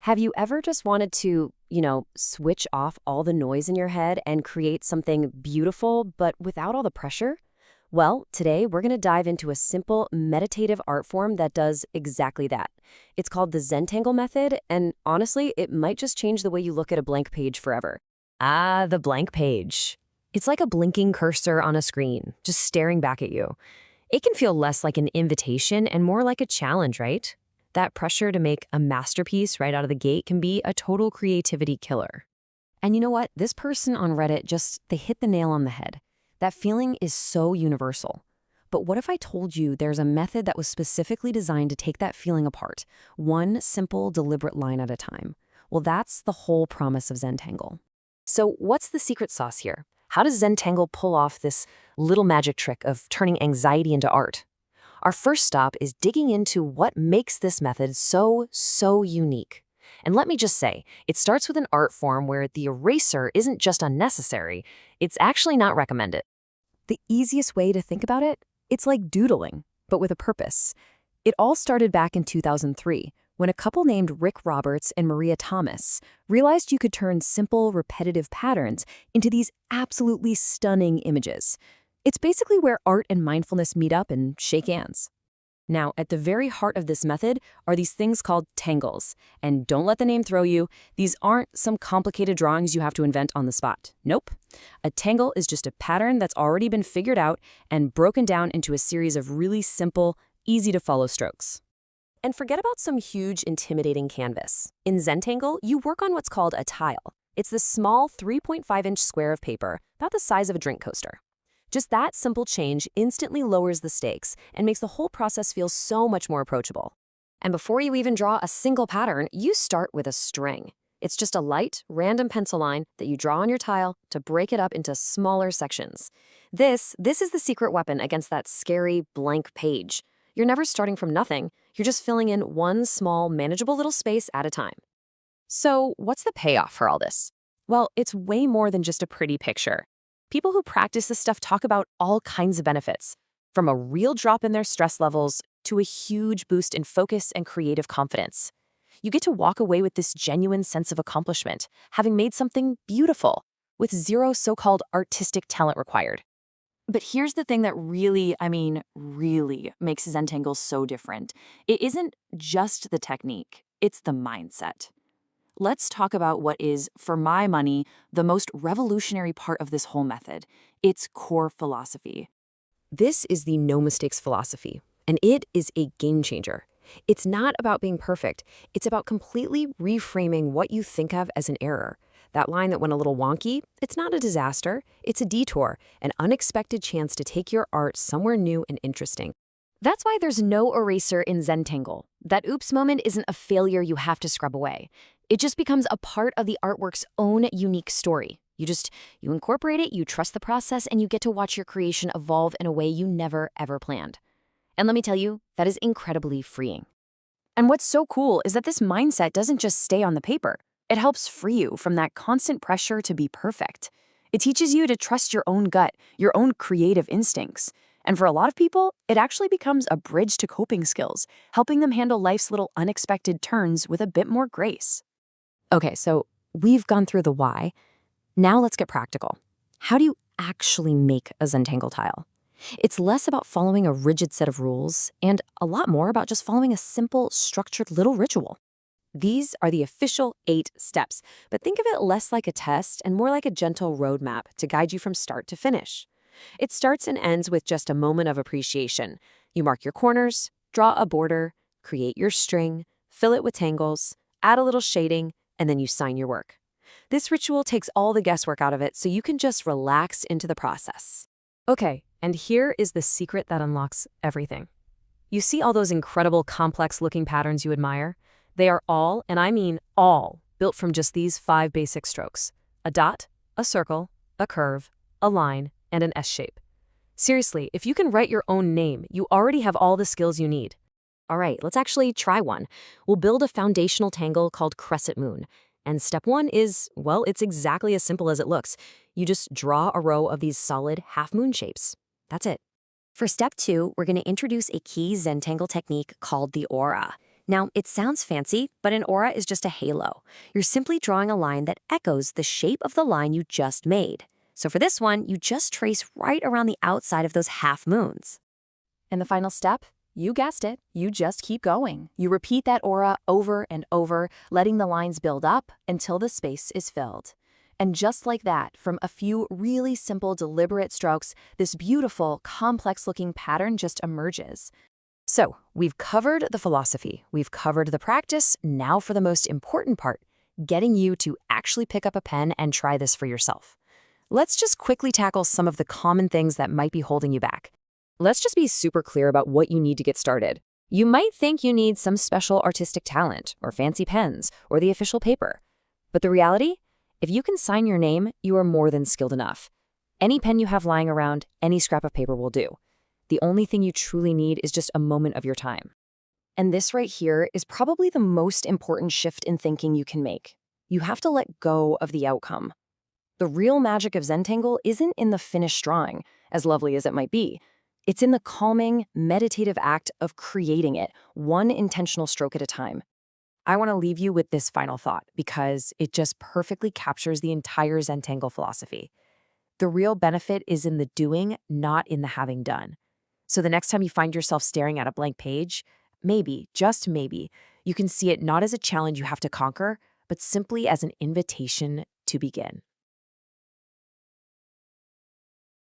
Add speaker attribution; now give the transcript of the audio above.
Speaker 1: Have you ever just wanted to, switch off all the noise in your head and create something beautiful, but without all the pressure? Well, today we're going to dive into a simple meditative art form that does exactly that. It's called the Zentangle method, and honestly, it might just change the way you look at a blank page forever. Ah, the blank page. It's like a blinking cursor on a screen, just staring back at you. It can feel less like an invitation and more like a challenge, right? That pressure to make a masterpiece right out of the gate can be a total creativity killer. And you know what? This person on Reddit they hit the nail on the head. That feeling is so universal. But what if I told you there's a method that was specifically designed to take that feeling apart, one simple, deliberate line at a time? Well, that's the whole promise of Zentangle. So what's the secret sauce here? How does Zentangle pull off this little magic trick of turning anxiety into art? Our first stop is digging into what makes this method so unique. And let me just say, it starts with an art form where the eraser isn't just unnecessary, it's actually not recommended. The easiest way to think about it? It's like doodling, but with a purpose. It all started back in 2003, when a couple named Rick Roberts and Maria Thomas realized you could turn simple, repetitive patterns into these absolutely stunning images. It's basically where art and mindfulness meet up and shake hands. Now, at the very heart of this method are these things called tangles. And don't let the name throw you. These aren't some complicated drawings you have to invent on the spot. Nope. A tangle is just a pattern that's already been figured out and broken down into a series of really simple, easy-to-follow strokes. And forget about some huge, intimidating canvas. In Zentangle, you work on what's called a tile. It's this small 3.5-inch square of paper, about the size of a drink coaster. Just that simple change instantly lowers the stakes and makes the whole process feel so much more approachable. And before you even draw a single pattern, you start with a string. It's just a light, random pencil line that you draw on your tile to break it up into smaller sections. This is the secret weapon against that scary blank page. You're never starting from nothing. You're just filling in one small, manageable little space at a time. So what's the payoff for all this? Well, it's way more than just a pretty picture. People who practice this stuff talk about all kinds of benefits, from a real drop in their stress levels to a huge boost in focus and creative confidence. You get to walk away with this genuine sense of accomplishment, having made something beautiful, with zero so-called artistic talent required.
Speaker 2: But here's the thing that really makes Zentangle so different. It isn't just the technique, it's the mindset. Let's talk about what is, for my money, the most revolutionary part of this whole method. Its core philosophy.
Speaker 1: This is the no mistakes philosophy, and it is a game changer. It's not about being perfect. It's about completely reframing what you think of as an error. That line that went a little wonky, it's not a disaster. It's a detour, an unexpected chance to take your art somewhere new and interesting. That's why there's no eraser in Zentangle. That oops moment isn't a failure you have to scrub away. It just becomes a part of the artwork's own unique story. You incorporate it, you trust the process, and you get to watch your creation evolve in a way you never, ever planned. And let me tell you, that is incredibly freeing. And what's so cool is that this mindset doesn't just stay on the paper. It helps free you from that constant pressure to be perfect. It teaches you to trust your own gut, your own creative instincts. And for a lot of people, it actually becomes a bridge to coping skills, helping them handle life's little unexpected turns with a bit more grace. Okay, so we've gone through the why. Now let's get practical. How do you actually make a Zentangle tile? It's less about following a rigid set of rules and a lot more about just following a simple, structured little ritual. These are the official 8 steps, but think of it less like a test and more like a gentle roadmap to guide you from start to finish. It starts and ends with just a moment of appreciation. You mark your corners, draw a border, create your string, fill it with tangles, add a little shading, and then you sign your work. This ritual takes all the guesswork out of it so you can just relax into the process. Okay, and here is the secret that unlocks everything. You see all those incredible complex-looking patterns you admire? They are all, and I mean all, built from just these 5 basic strokes: a dot, a circle, a curve, a line, and an S shape. Seriously, if you can write your own name, you already have all the skills you need. All right, let's actually try one. We'll build a foundational tangle called Crescent Moon. And step 1 is, well, it's exactly as simple as it looks. You just draw a row of these solid half-moon shapes. That's it. For step 2, we're going to introduce a key Zentangle technique called the aura. Now, it sounds fancy, but an aura is just a halo. You're simply drawing a line that echoes the shape of the line you just made. So for this one, you just trace right around the outside of those half moons.
Speaker 2: And the final step? You guessed it, you just keep going. You repeat that aura over and over, letting the lines build up until the space is filled. And just like that, from a few really simple, deliberate strokes, this beautiful, complex-looking pattern just emerges.
Speaker 1: So, we've covered the philosophy, we've covered the practice, now for the most important part, getting you to actually pick up a pen and try this for yourself. Let's just quickly tackle some of the common things that might be holding you back. Let's just be super clear about what you need to get started. You might think you need some special artistic talent, or fancy pens, or the official paper. But the reality? If you can sign your name, you are more than skilled enough. Any pen you have lying around, any scrap of paper will do. The only thing you truly need is just a moment of your time. And this right here is probably the most important shift in thinking you can make. You have to let go of the outcome. The real magic of Zentangle isn't in the finished drawing, as lovely as it might be. It's in the calming, meditative act of creating it, one intentional stroke at a time. I want to leave you with this final thought because it just perfectly captures the entire Zentangle philosophy. The real benefit is in the doing, not in the having done. So the next time you find yourself staring at a blank page, maybe, just maybe, you can see it not as a challenge you have to conquer, but simply as an invitation to begin.